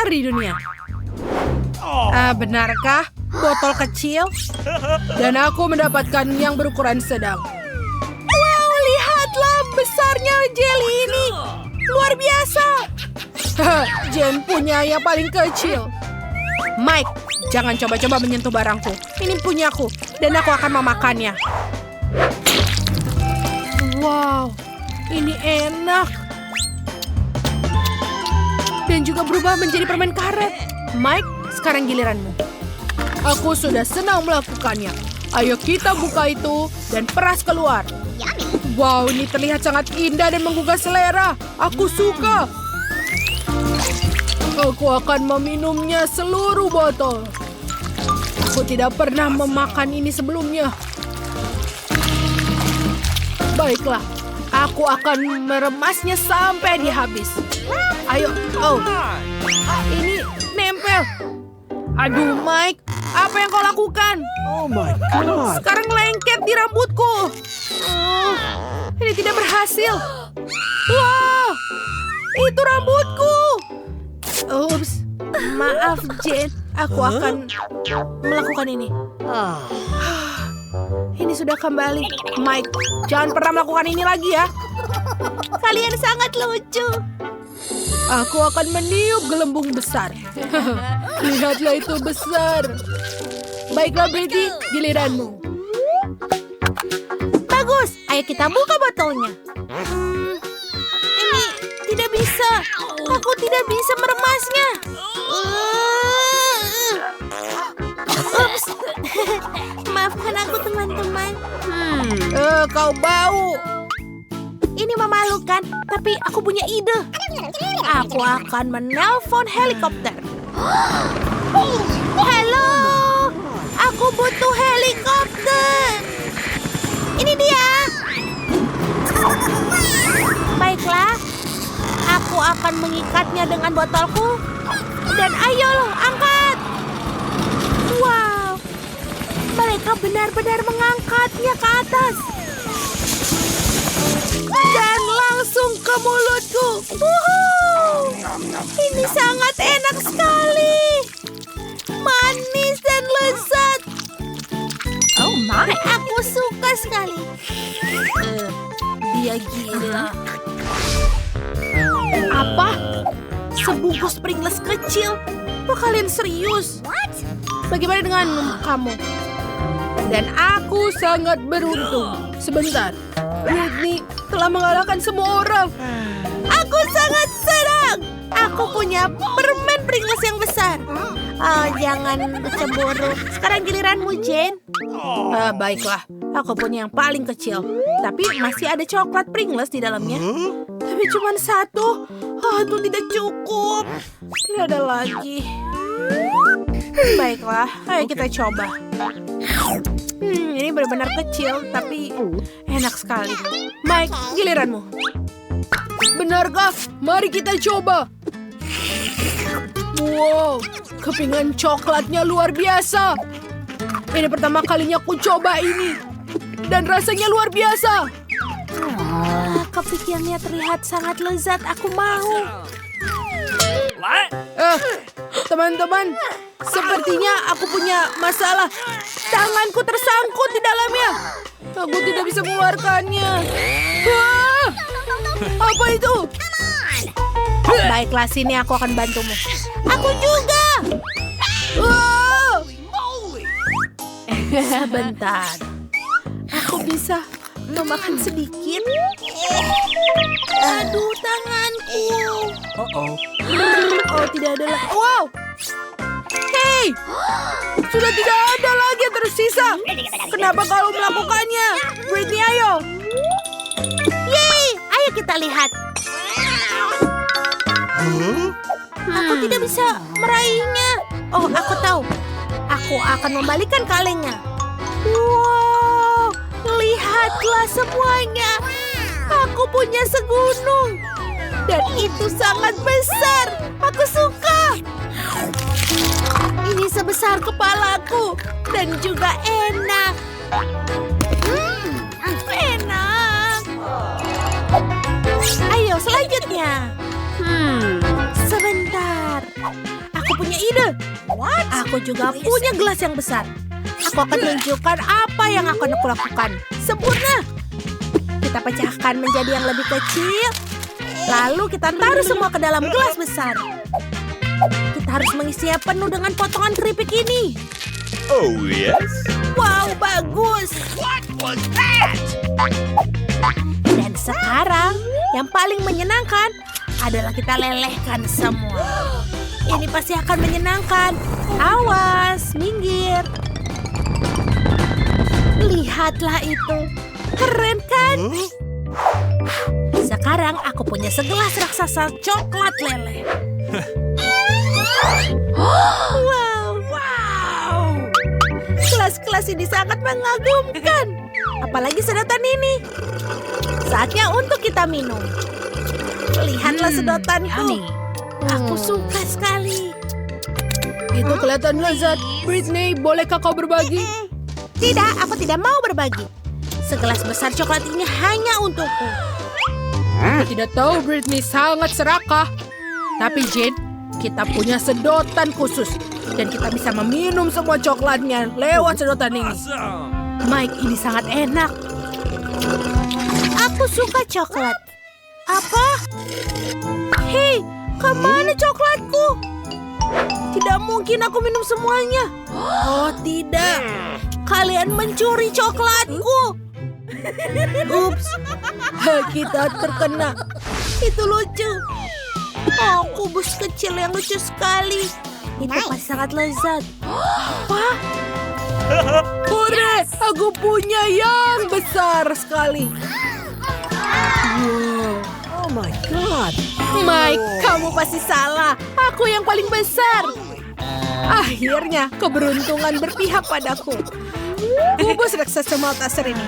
terbesar di dunia. Benarkah? Botol kecil? Dan aku mendapatkan yang berukuran sedang. Wow, lihatlah besarnya jelly ini. Luar biasa. Jen punya yang paling kecil. Mike, jangan coba-coba menyentuh barangku. Ini punyaku, dan aku akan memakannya. Wow, ini enak. Dan juga berubah menjadi permen karet. Mike, sekarang giliranmu. Aku sudah senang melakukannya. Ayo kita buka itu dan peras keluar. Wow, ini terlihat sangat indah dan menggugah selera. Aku suka. Aku akan meminumnya seluruh botol. Aku tidak pernah memakan ini sebelumnya. Baiklah, aku akan meremasnya sampai dia habis. Ayo, ini nempel. Aduh, Mike, apa yang kau lakukan? Oh my God. Sekarang lengket di rambutku. Ini tidak berhasil. Wah, itu rambutku. Ups, maaf Jen. Aku akan melakukan ini. Ini sudah kembali. Mike, jangan pernah melakukan ini lagi ya. Kalian sangat lucu. Aku akan meniup gelembung besar. Lihatlah itu besar. Baiklah Betty, giliranmu. Bagus, ayo kita buka botolnya. Ini tidak bisa. Aku tidak bisa meremasnya. Ups. Maafkan aku teman-teman. Kau bau. Ini memalukan, tapi aku punya ide. Aku akan menelpon helikopter. Halo, aku butuh helikopter. Ini dia. Baiklah, aku akan mengikatnya dengan botolku. Dan ayo, angkat. Wow, mereka benar-benar mengangkatnya ke atas. Dan langsung ke mulutku. Ini sangat enak sekali. Manis dan lezat. Oh my, aku suka sekali. Dia gila. Apa? Sebungkus Pringles kecil? Kok kalian serius? Bagaimana dengan kamu? Dan aku sangat beruntung. Sebentar, Whitney telah mengalahkan semua orang. Aku sangat senang. Aku punya permen Pringles yang besar. Jangan cemburu. Sekarang giliranmu, Jane. Baiklah, aku punya yang paling kecil. Tapi masih ada coklat Pringles di dalamnya. Tapi cuma satu. Itu tidak cukup. Tidak ada lagi. Baiklah, ayo kita coba. Ini benar-benar kecil, tapi enak sekali. Mike, giliranmu. Benarkah? Mari kita coba. Wow, kepingan coklatnya luar biasa. Ini pertama kalinya aku coba ini. Dan rasanya luar biasa. Kepingannya terlihat sangat lezat. Aku mau. Teman-teman, sepertinya aku punya masalah. Tanganku tersangkut di dalamnya. Aku tidak bisa mengeluarkannya. Apa itu? Baiklah, sini aku akan bantumu. Aku juga. Bentar. Aku bisa memakan sedikit. Aduh, tanganku. Oh, tidak ada lagi. Wow. Hei, sudah tidak ada lagi yang tersisa. Kenapa kau melakukannya? Whitney, ayo. Yeay, ayo kita lihat. Aku tidak bisa meraihnya. Oh, aku tahu. Aku akan membalikan kalengnya. Wow, lihatlah semuanya. Aku punya segunung. Dan itu sangat besar. Aku suka. Ini sebesar kepalaku. Dan juga enak. Enak. Ayo selanjutnya. Sebentar. punya ide. Aku juga punya gelas yang besar. Aku akan tunjukkan apa yang akan aku lakukan. Sempurna. Kita pecahkan menjadi yang lebih kecil. Lalu kita taruh semua ke dalam gelas besar. Kita harus mengisinya penuh dengan potongan keripik ini. Oh, yes? Wow, bagus. What was that? Dan sekarang, yang paling menyenangkan adalah kita lelehkan semua. Ini pasti akan menyenangkan. Awas, minggir. Lihatlah itu. Keren kan? Sekarang aku punya segelas raksasa coklat leleh. Wow. Kelas-kelas ini sangat mengagumkan. Apalagi sedotan ini. Saatnya untuk kita minum. Lihatlah sedotanku. Aku suka sekali. Itu kelihatan lezat. Britney, bolehkah kau berbagi? Tidak, aku tidak mau berbagi. Segelas besar coklat ini hanya untukku. Aku tidak tahu Britney sangat serakah. Tapi Jane, kita punya sedotan khusus. Dan kita bisa meminum semua coklatnya lewat sedotan ini. Mike, ini sangat enak. Aku suka coklat. Apa? Hei, kemana coklatku? Tidak mungkin aku minum semuanya. Oh tidak, kalian mencuri coklatku. Ups, kita terkena. Itu lucu. Oh, kubus kecil yang lucu sekali. Itu pasti sangat lezat. Apa? Hore, aku punya yang besar sekali. Wow. Oh my God. Mike, kamu pasti salah. Aku yang paling besar. Akhirnya, keberuntungan berpihak padaku. Kubus raksasa Malteser ini.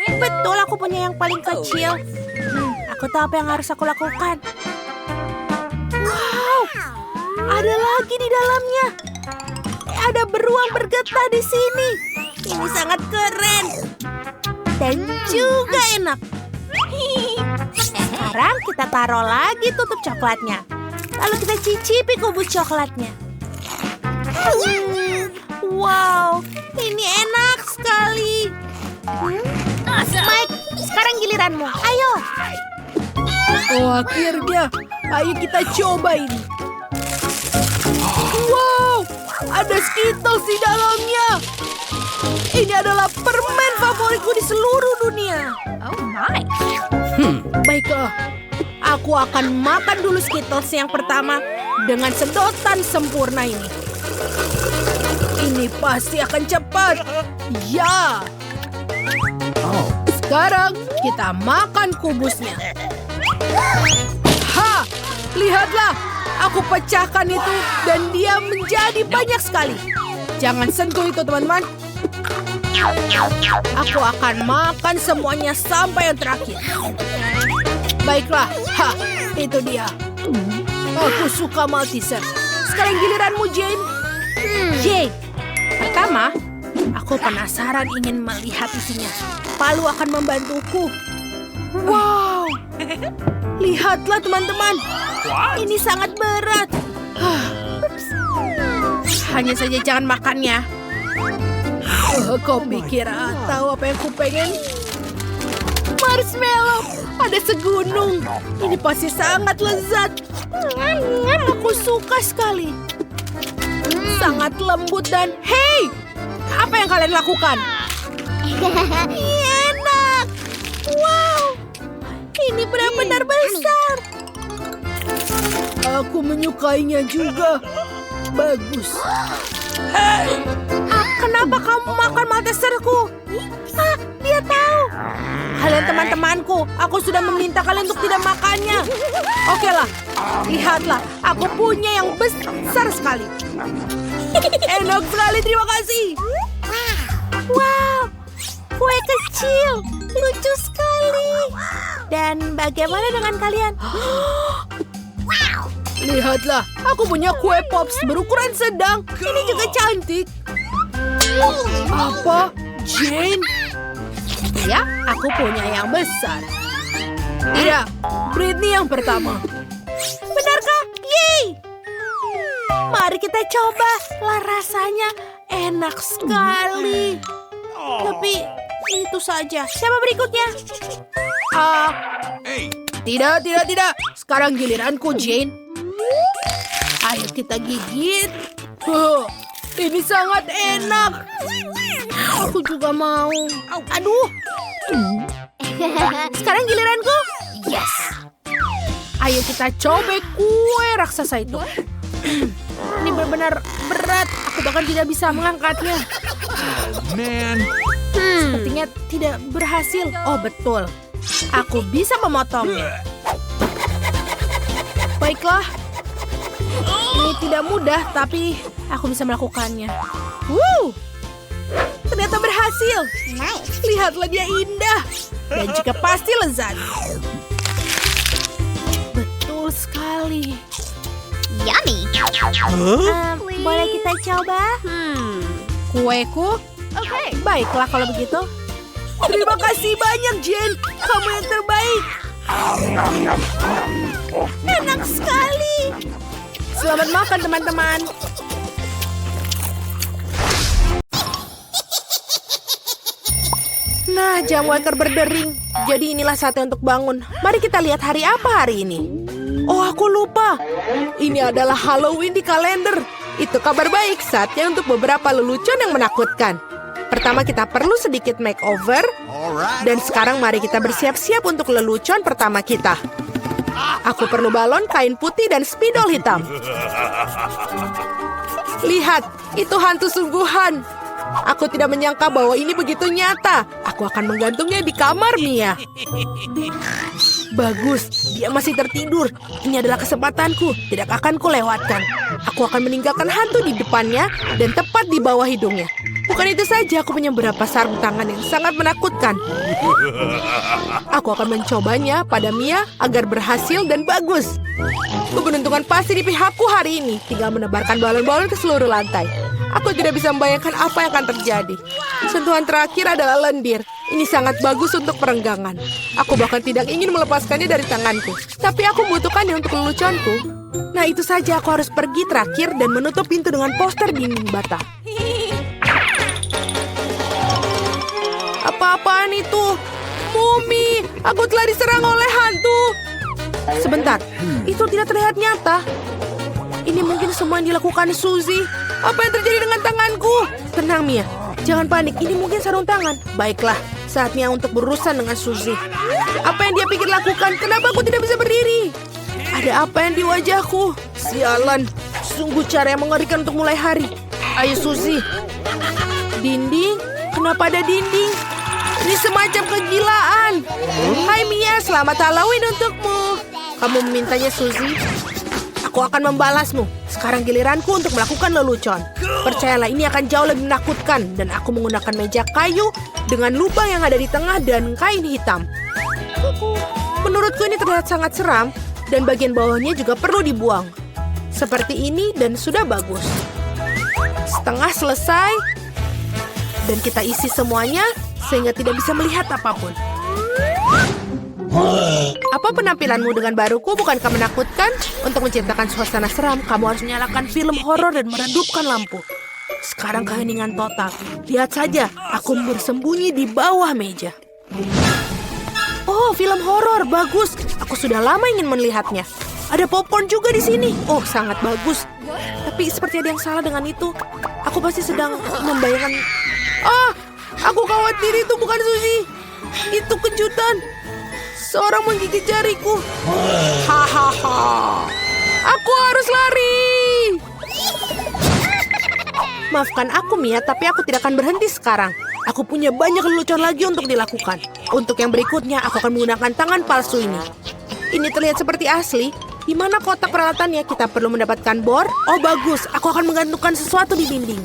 Betul, aku punya yang paling kecil. Aku tahu apa yang harus aku lakukan. Wow, ada lagi di dalamnya. Ada beruang bergetah di sini. Ini sangat keren. Dan juga enak. Sekarang kita taruh lagi tutup coklatnya. Lalu kita cicipi kubus coklatnya. Wow, ini enak sekali. Mike, sekarang giliranmu. Ayo. Oh, akhirnya. Ayo kita coba ini. Wow, ada Skittles di dalamnya. Ini adalah permen favoritku di seluruh dunia. Oh my. Baiklah, aku akan makan dulu Skittles yang pertama dengan sedotan sempurna ini. Ini pasti akan cepat. Ya. Sekarang kita makan kubusnya. Ha! Lihatlah, aku pecahkan itu dan dia menjadi banyak sekali. Jangan sentuh itu, teman-teman. Aku akan makan semuanya sampai yang terakhir. Baiklah, ha, itu dia. Aku suka Malteser. Sekarang giliranmu, Jane. Jane, pertama, aku penasaran ingin melihat isinya. Palu akan membantuku. Wow, lihatlah teman-teman. Ini sangat berat. Hanya saja jangan makannya. Kau pikir tahu apa yang ku pengen? Marshmallow, ada segunung. Ini pasti sangat lezat. Aku suka sekali. Sangat lembut dan hey, apa yang kalian lakukan? Enak. Wow, ini benar-benar besar. Aku menyukainya juga. Bagus. Hey, kenapa kamu makan Malteserku? Dia tahu. Kalian teman-temanku, aku sudah meminta kalian untuk tidak makannya. Oke lah, lihatlah, aku punya yang besar sekali. Enak sekali, terima kasih. Wow, kue kecil, lucu sekali. Dan bagaimana dengan kalian? Lihatlah, aku punya kue Pops berukuran sedang. Ini juga cantik. Apa? Jane? Ya, aku punya yang besar. Tidak, Britney yang pertama. Benarkah? Yeay! Mari Mari kita coba. Lah, rasanya enak sekali. Tapi itu saja. Siapa berikutnya? Tidak. Sekarang giliranku, Jane. Ayo kita gigit. Ini sangat enak. Aku juga mau. Aduh. Sekarang giliranku. Yes. Ayo kita cobek kue raksasa itu. Ini benar-benar berat. Aku bahkan tidak bisa mengangkatnya. Man. Sepertinya tidak berhasil. Oh, betul. Aku bisa memotongnya. Baiklah. Ini tidak mudah, tapi aku bisa melakukannya. Ternyata berhasil. Lihatlah, dia indah. Dan juga pasti lezat. Betul sekali. Yummy. Boleh kita coba? Kueku? Okay. Baiklah kalau begitu. Terima kasih banyak, Jen. Kamu yang terbaik. Enak sekali. Selamat makan, teman-teman. Nah, jam waker berdering. Jadi inilah saatnya untuk bangun. Mari kita lihat hari apa hari ini. Oh, aku lupa. Ini adalah Halloween di kalender. Itu kabar baik, saatnya untuk beberapa lelucon yang menakutkan. Pertama kita perlu sedikit makeover. Dan sekarang mari kita bersiap-siap untuk lelucon pertama kita. Aku perlu balon, kain putih, dan spidol hitam. Lihat, itu hantu sungguhan. Aku tidak menyangka bahwa ini begitu nyata. Aku akan menggantungnya di kamar Mia. Bagus, dia masih tertidur. Ini adalah kesempatanku, tidak akan kulewatkan. Aku akan meninggalkan hantu di depannya dan tepat di bawah hidungnya. Bukan itu saja, aku punya beberapa sarung tangan yang sangat menakutkan. Aku akan mencobanya pada Mia agar berhasil dan bagus. Keberuntungan pasti di pihakku hari ini. Tinggal menebarkan balon-balon ke seluruh lantai. Aku tidak bisa membayangkan apa yang akan terjadi. Sentuhan terakhir adalah lendir. Ini sangat bagus untuk perenggangan. Aku bahkan tidak ingin melepaskannya dari tanganku. Tapi aku membutuhkannya untuk leluconku. Nah, itu saja, aku harus pergi terakhir dan menutup pintu dengan poster dinding bata. Apa-apaan itu? Mumi, aku telah diserang oleh hantu. Sebentar, itu tidak terlihat nyata. Ini mungkin semua yang dilakukan Suzy. Apa yang terjadi dengan tanganku? Tenang, Mia. Jangan panik, ini mungkin sarung tangan. Baiklah, saatnya untuk berurusan dengan Suzy. Apa yang dia pikir lakukan? Kenapa aku tidak bisa berdiri? Ada apa yang di wajahku? Sialan, sungguh cara yang mengerikan untuk mulai hari. Ayo, Suzy. Dinding? Kenapa ada dinding? Ini semacam kegilaan. Hai Mia, selamat Halloween untukmu. Kamu memintanya, Suzy? Aku akan membalasmu. Sekarang giliranku untuk melakukan lelucon. Percayalah, ini akan jauh lebih menakutkan. Dan aku menggunakan meja kayu dengan lubang yang ada di tengah dan kain hitam. Menurutku ini terlihat sangat seram. Dan bagian bawahnya juga perlu dibuang. Seperti ini dan sudah bagus. Setengah selesai. Dan kita isi semuanya sehingga tidak bisa melihat apapun. Apa penampilanmu dengan baruku bukankah menakutkan? Untuk menciptakan suasana seram, kamu harus menyalakan film horor dan meredupkan lampu. Sekarang keheningan total. Lihat saja, aku bersembunyi di bawah meja. Oh, film horor, bagus. Aku sudah lama ingin melihatnya. Ada popcorn juga di sini. Oh, sangat bagus. Tapi seperti ada yang salah dengan itu. Aku pasti sedang membayangkan... Ah, aku khawatir itu bukan Suzy. Itu kejutan. Seorang menggigit jariku. Hahaha. Aku harus lari. Maafkan aku, Mia, tapi aku tidak akan berhenti sekarang. Aku punya banyak lelucon lagi untuk dilakukan. Untuk yang berikutnya, aku akan menggunakan tangan palsu ini. Ini terlihat seperti asli. Di mana kotak peralatannya? Kita perlu mendapatkan bor. Oh, bagus. Aku akan menggantungkan sesuatu di dinding.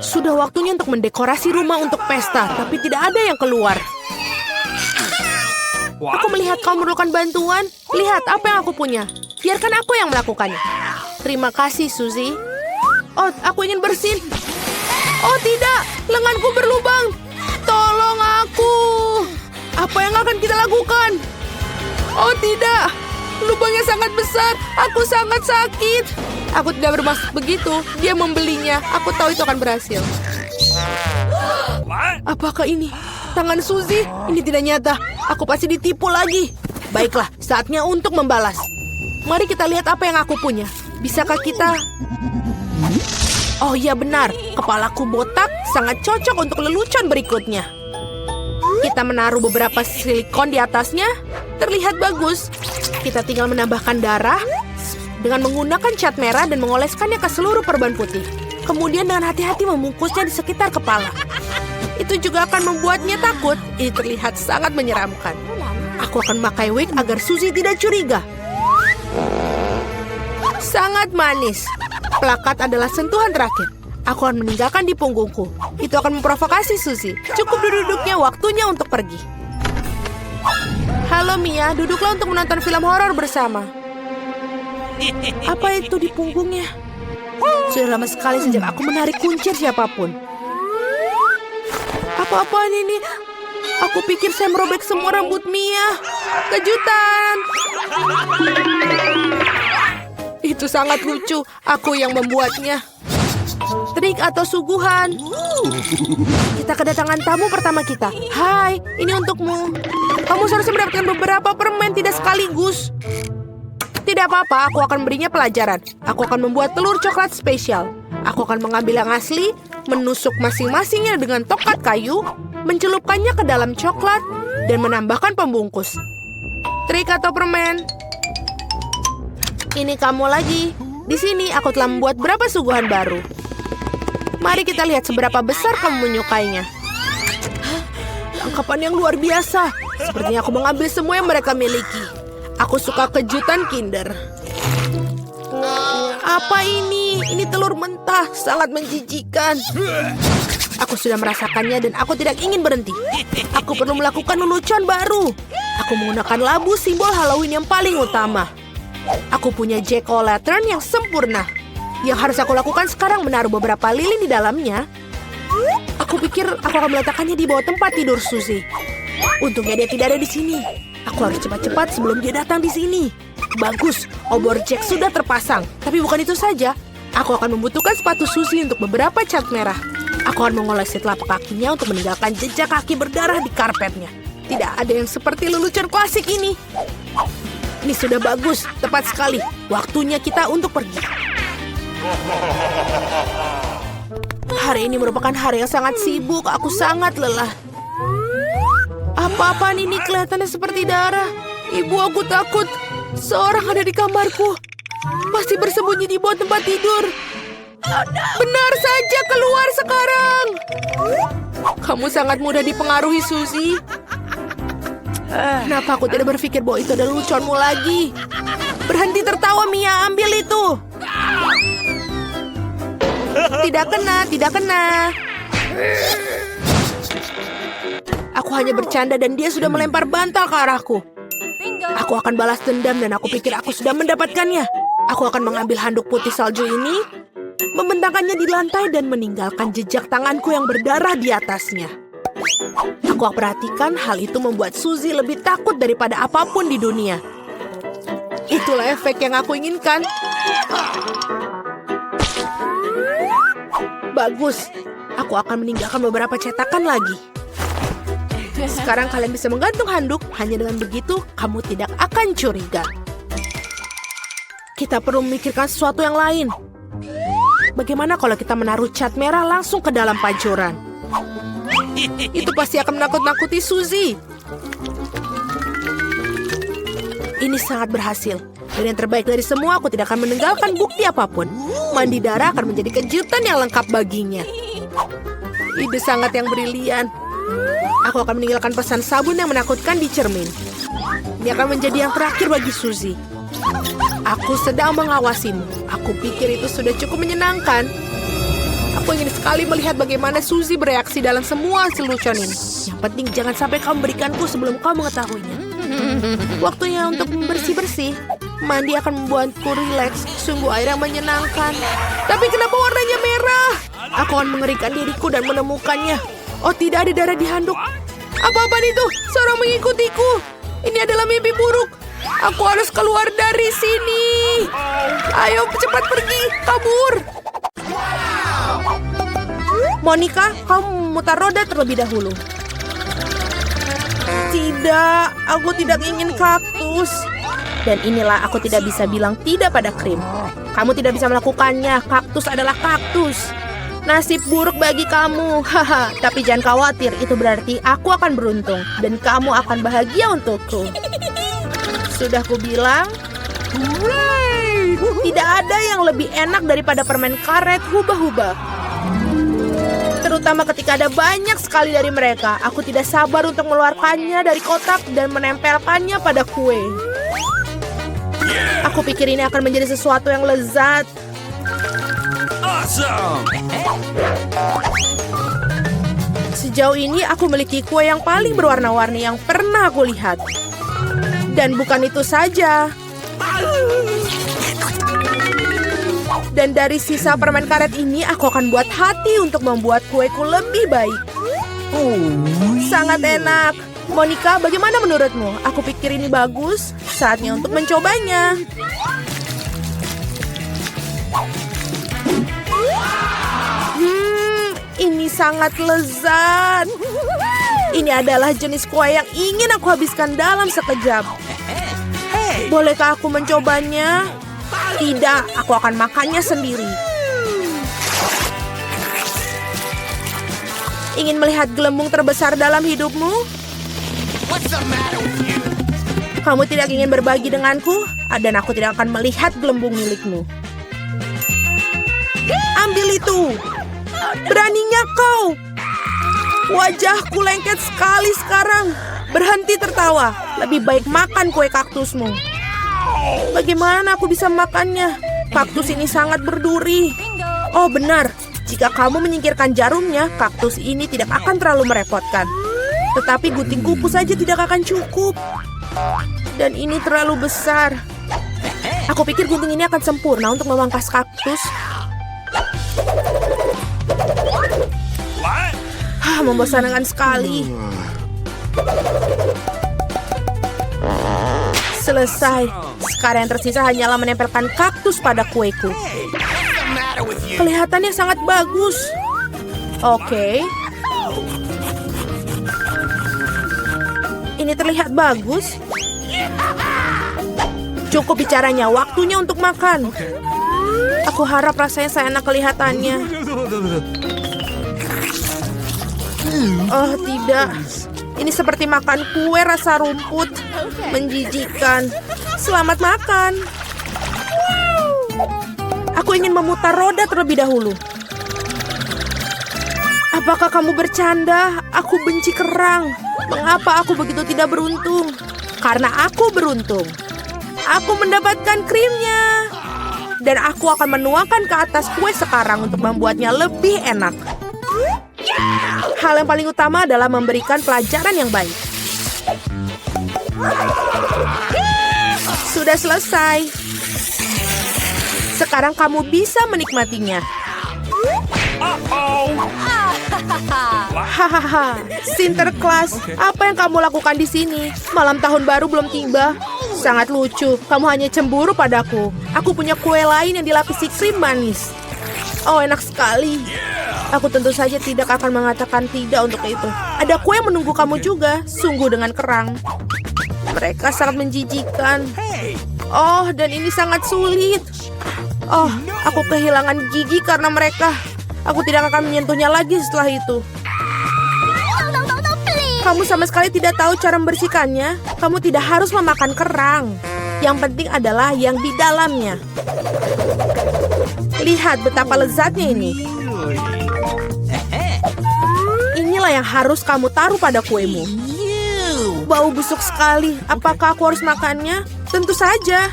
Sudah waktunya untuk mendekorasi rumah untuk pesta, tapi tidak ada yang keluar. Aku melihat kau memerlukan bantuan. Lihat apa yang aku punya. Biarkan aku yang melakukannya. Terima kasih, Suzy. Oh, aku ingin bersin. Oh, tidak. Lenganku berlubang. Tolong aku. Apa yang akan kita lakukan? Oh, tidak. Lubangnya sangat besar. Aku sangat sakit. Aku tidak bermaksud begitu. Dia membelinya. Aku tahu itu akan berhasil. Apakah ini tangan Suzy? Ini tidak nyata. Aku pasti ditipu lagi. Baiklah, saatnya untuk membalas. Mari kita lihat apa yang aku punya. Bisakah kita... Oh iya benar, kepalaku botak sangat cocok untuk lelucon berikutnya. Kita menaruh beberapa silikon di atasnya. Terlihat bagus. Kita tinggal menambahkan darah dengan menggunakan cat merah dan mengoleskannya ke seluruh perban putih. Kemudian dengan hati-hati membungkusnya di sekitar kepala. Itu juga akan membuatnya takut. Ini terlihat sangat menyeramkan. Aku akan memakai wig agar Suzy tidak curiga. Sangat manis. Plakat adalah sentuhan terakhir. Aku akan meninggalkan di punggungku. Itu akan memprovokasi Suzy. Cukup duduknya, waktunya untuk pergi. Halo Mia, duduklah untuk menonton film horor bersama. Apa itu di punggungnya? Sudah lama sekali sejak aku menarik kuncir siapapun. Apa-apaan ini? Aku pikir saya merobek semua rambut Mia. Kejutan! Itu sangat lucu. Aku yang membuatnya. Trik atau suguhan. Kita kedatangan tamu pertama kita. Hai, ini untukmu. Kamu seharusnya mendapatkan beberapa permen, tidak sekaligus. Tidak apa-apa, aku akan berinya pelajaran. Aku akan membuat telur coklat spesial. Aku akan mengambil yang asli, menusuk masing-masingnya dengan tokat kayu, mencelupkannya ke dalam coklat, dan menambahkan pembungkus. Trik atau permen? Ini kamu lagi. Di sini aku telah membuat beberapa suguhan baru. Mari kita lihat seberapa besar kamu menyukainya. Tangkapan yang luar biasa. Sepertinya aku mengambil semua yang mereka miliki. Aku suka kejutan Kinder. Apa ini? Ini telur mentah. Sangat menjijikan. Aku sudah merasakannya dan aku tidak ingin berhenti. Aku perlu melakukan lelucon baru. Aku menggunakan labu simbol Halloween yang paling utama. Aku punya jack-o'-lantern yang sempurna. Yang harus aku lakukan sekarang menaruh beberapa lilin di dalamnya. Aku pikir aku akan meletakkannya di bawah tempat tidur Suzy. Untungnya dia tidak ada di sini. Aku harus cepat-cepat sebelum dia datang di sini. Bagus, obor Jack sudah terpasang. Tapi bukan itu saja. Aku akan membutuhkan sepatu Suzy untuk beberapa cat merah. Aku akan mengolesi telapak kakinya untuk meninggalkan jejak kaki berdarah di karpetnya. Tidak ada yang seperti lelucon klasik ini. Ini sudah bagus, tepat sekali. Waktunya kita untuk pergi. Hari ini merupakan hari yang sangat sibuk. Aku sangat lelah. Apa-apaan ini kelihatannya seperti darah. Ibu, aku takut. Seorang ada di kamarku. Pasti bersembunyi di bawah tempat tidur. Benar saja, keluar sekarang. Kamu sangat mudah dipengaruhi, Suzy. Kenapa aku tidak berpikir bahwa itu adalah leluconmu lagi? Berhenti tertawa, Mia. Ambil itu. Tidak kena, tidak kena. Aku hanya bercanda dan dia sudah melempar bantal ke arahku. Aku akan balas dendam dan aku pikir aku sudah mendapatkannya. Aku akan mengambil handuk putih salju ini, membentangkannya di lantai dan meninggalkan jejak tanganku yang berdarah di atasnya. Aku perhatikan hal itu membuat Suzy lebih takut daripada apapun di dunia. Itulah efek yang aku inginkan. Bagus. Aku akan meninggalkan beberapa cetakan lagi. Sekarang kalian bisa menggantung handuk. Hanya dengan begitu, kamu tidak akan curiga. Kita perlu memikirkan sesuatu yang lain. Bagaimana kalau kita menaruh cat merah langsung ke dalam pancuran? Itu pasti akan menakut-nakuti Suzy. Ini sangat berhasil. Dan yang terbaik dari semua, aku tidak akan meninggalkan bukti apapun. Mandi darah akan menjadi kejutan yang lengkap baginya. Ide sangat yang brilian. Aku akan meninggalkan pesan sabun yang menakutkan di cermin. Ini akan menjadi yang terakhir bagi Suzy. Aku sedang mengawasimu. Aku pikir itu sudah cukup menyenangkan. Aku ingin sekali melihat bagaimana Suzy bereaksi dalam semua lelucon ini. Yang penting jangan sampai kamu berikanku sebelum kau mengetahuinya. Waktunya untuk bersih-bersih. Mandi akan membuatku rileks. Sungguh air yang menyenangkan. Tapi kenapa warnanya merah? Aku akan mengerikan diriku dan menemukannya. Oh, tidak ada darah di handuk. Apa-apaan itu? Seorang mengikutiku. Ini adalah mimpi buruk. Aku harus keluar dari sini. sini. Ayo cepat pergi, kabur. Monica, kamu mutar roda terlebih dahulu. Tidak, aku tidak ingin kaktus. Dan inilah aku tidak bisa bilang tidak pada krim. Kamu tidak bisa melakukannya, kaktus adalah kaktus. Nasib buruk bagi kamu, haha. Tapi jangan khawatir, itu berarti aku akan beruntung. Dan kamu akan bahagia untukku. Sudah kubilang, tidak ada yang lebih enak daripada permen karet hubah-hubah. Terutama ketika ada banyak sekali dari mereka. Aku tidak sabar untuk mengeluarkannya dari kotak dan menempelkannya pada kue. Aku pikir ini akan menjadi sesuatu yang lezat. Awesome! Sejauh ini aku memiliki kue yang paling berwarna-warni yang pernah aku lihat. Dan bukan itu saja. Dan dari sisa permen karet ini, aku akan buat hati untuk membuat kueku lebih baik. Sangat enak. Monica, bagaimana menurutmu? Aku pikir ini bagus. Saatnya untuk mencobanya. Ini sangat lezat. Ini adalah jenis kue yang ingin aku habiskan dalam sekejap. Bolehkah aku mencobanya? Tidak, aku akan makannya sendiri. Ingin melihat gelembung terbesar dalam hidupmu? Kamu tidak ingin berbagi denganku? Dan aku tidak akan melihat gelembung milikmu. Ambil itu! Beraninya kau! Wajahku lengket sekali sekarang. Berhenti tertawa. Lebih baik makan kue kaktusmu. Bagaimana aku bisa makannya? Kaktus ini sangat berduri. Oh benar, jika kamu menyingkirkan jarumnya, kaktus ini tidak akan terlalu merepotkan. Tetapi gunting kuku saja tidak akan cukup. Dan ini terlalu besar. Aku pikir gunting ini akan sempurna untuk memangkas kaktus. Membosankan sekali. Selesai. Sekarang yang tersisa hanyalah menempelkan kaktus pada kueku. Kelihatannya sangat bagus. Oke. Ini terlihat bagus. Cukup bicaranya, waktunya untuk makan. Aku harap rasanya seenak kelihatannya. Oh tidak. Ini seperti makan kue rasa rumput. Menjijikkan. Selamat makan. Aku ingin memutar roda terlebih dahulu. Apakah kamu bercanda? Aku benci kerang. Mengapa aku begitu tidak beruntung? Karena aku beruntung. Aku mendapatkan krimnya. Dan aku akan menuangkan ke atas kue sekarang untuk membuatnya lebih enak. Hal yang paling utama adalah memberikan pelajaran yang baik. Sudah selesai. Sekarang kamu bisa menikmatinya. Hahaha, Sinterklas, apa yang kamu lakukan di sini? Malam tahun baru belum tiba. Sangat lucu, kamu hanya cemburu padaku. Aku punya kue lain yang dilapisi krim manis. Oh, enak sekali. Aku tentu saja tidak akan mengatakan tidak untuk itu. Ada kue yang menunggu kamu juga, sungguh dengan kerang. Mereka sangat menjijikkan. Oh, dan ini sangat sulit. Oh, aku kehilangan gigi karena mereka. Aku tidak akan menyentuhnya lagi setelah itu. Kamu sama sekali tidak tahu cara membersihkannya. Kamu tidak harus memakan kerang. Yang penting adalah yang di dalamnya. Lihat betapa lezatnya ini. Inilah yang harus kamu taruh pada kuemu. Bau busuk sekali. Apakah aku harus makannya? Tentu saja.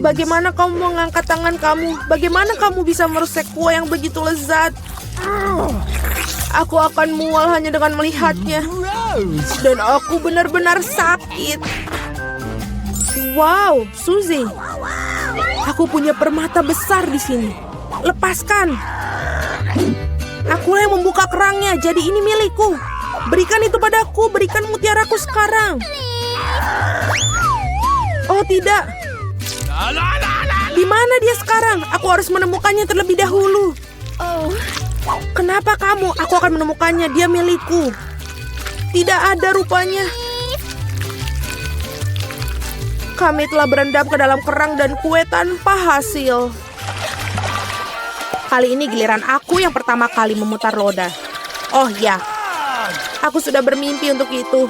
Bagaimana kamu mengangkat tangan kamu? Bagaimana kamu bisa merusak kue yang begitu lezat? Aku akan mual hanya dengan melihatnya. Dan aku benar-benar sakit. Wow, Suzy. Aku punya permata besar di sini. Lepaskan. Akulah yang membuka kerangnya, jadi ini milikku. Berikan itu padaku, berikan mutiaraku sekarang. Oh tidak, Di mana dia sekarang? Aku harus menemukannya terlebih dahulu. Oh. Kenapa kamu? Aku akan menemukannya. Dia milikku. Tidak ada rupanya. Kami telah berendam ke dalam kerang dan kue tanpa hasil. Kali ini giliran aku yang pertama kali memutar roda. Oh ya, aku sudah bermimpi untuk itu.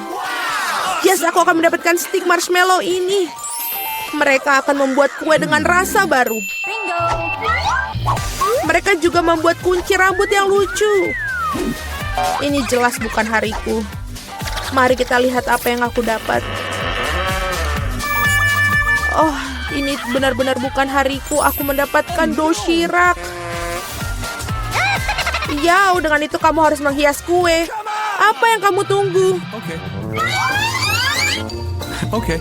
Yes, aku akan mendapatkan stik marshmallow ini. Mereka akan membuat kue dengan rasa baru. Bingo. Mereka juga membuat kunci rambut yang lucu. Ini jelas bukan hariku. Mari kita lihat apa yang aku dapat. Oh, ini benar-benar bukan hariku. Aku mendapatkan doshirak. Ya, dengan itu kamu harus menghias kue. Apa yang kamu tunggu? Okay.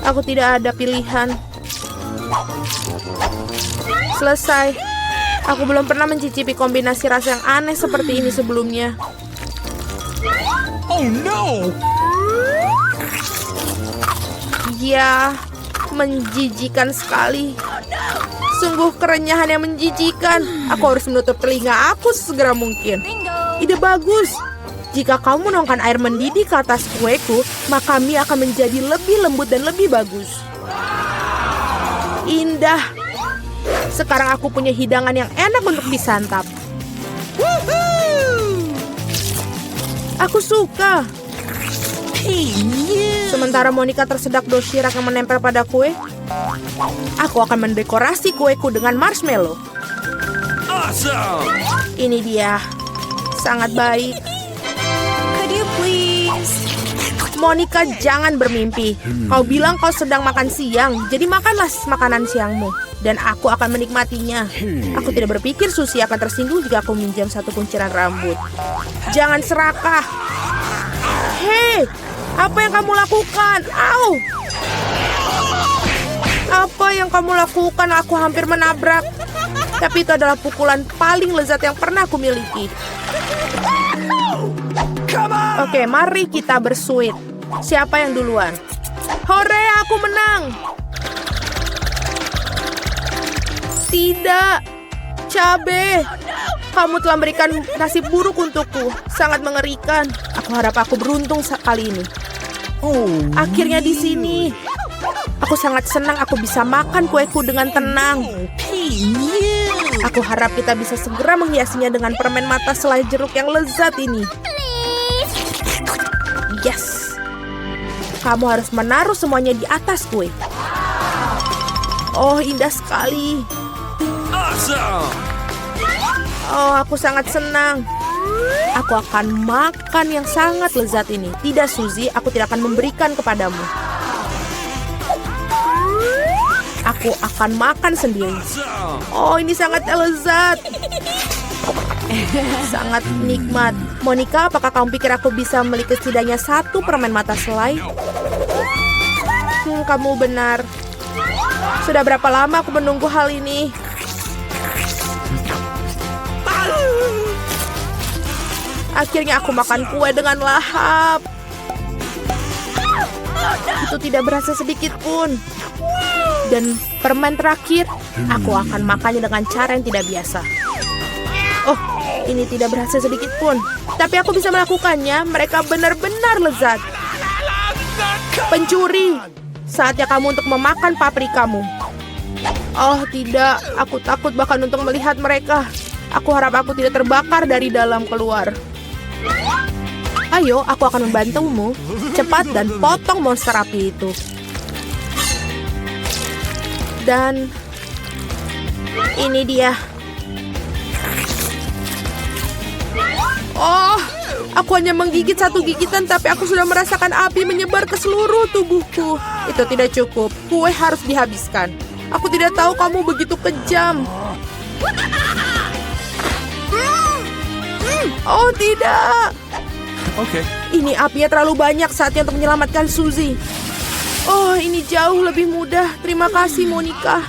Aku tidak ada pilihan. Selesai. Aku belum pernah mencicipi kombinasi rasa yang aneh seperti ini sebelumnya. Oh no! Ya, menjijikan sekali. Sungguh kerenyahan yang menjijikan. Aku harus menutup telinga aku sesegera mungkin. Ide bagus. Jika kamu menuangkan air mendidih ke atas kueku, maka mie akan menjadi lebih lembut dan lebih bagus. Indah. Sekarang aku punya hidangan yang enak untuk disantap. Aku suka. Sementara Monica tersedak doshirak yang menempel pada kue, aku akan mendekorasi kueku dengan marshmallow. Awesome! Ini dia. Sangat baik. Could you please? Monica, jangan bermimpi. Kau bilang kau sedang makan siang, jadi makanlah makanan siangmu. Dan aku akan menikmatinya. Aku tidak berpikir Susie akan tersinggung jika aku minjam satu kunciran rambut. Jangan serakah. Hei, apa yang kamu lakukan? Au! Apa yang kamu lakukan? Aku hampir menabrak. Tapi itu adalah pukulan paling lezat yang pernah aku miliki. Oke, mari kita bersuit. Siapa yang duluan? Hore, aku menang! Tidak, cabe. Kamu telah memberikan nasib buruk untukku. Sangat mengerikan. Aku harap aku beruntung kali ini. Akhirnya di sini. Aku sangat senang aku bisa makan kueku dengan tenang. Aku harap kita bisa segera menghiasinya dengan permen mata selai jeruk yang lezat ini. Yes. Kamu harus menaruh semuanya di atas kue. Oh, indah sekali. Awesome! Oh, aku sangat senang. Aku akan makan yang sangat lezat ini. Tidak, Suzy, aku tidak akan memberikan kepadamu. Aku akan makan sendiri. Oh, ini sangat lezat. Sangat nikmat. Monica, apakah kamu pikir aku bisa memiliki setidaknya satu permen mata selai? Kamu benar. Sudah berapa lama aku menunggu hal ini? Akhirnya aku makan kue dengan lahap. Itu tidak berasa sedikit pun. Dan permen terakhir, aku akan makannya dengan cara yang tidak biasa. Oh, ini tidak berasa sedikit pun. Tapi aku bisa melakukannya. Mereka benar-benar lezat. Pencuri, saatnya kamu untuk memakan paprikamu. Oh tidak, aku takut bahkan untuk melihat mereka. Aku harap aku tidak terbakar dari dalam keluar. Ayo, aku akan membantumu. Cepat dan potong monster api itu. Dan ini dia. Oh, aku hanya menggigit satu gigitan, tapi aku sudah merasakan api menyebar ke seluruh tubuhku. Itu tidak cukup. Kue harus dihabiskan. Aku tidak tahu kamu begitu kejam. Oh tidak. Okay. Ini apinya terlalu banyak, saatnya untuk menyelamatkan Suzy. Oh, ini jauh lebih mudah. Terima kasih, Monica.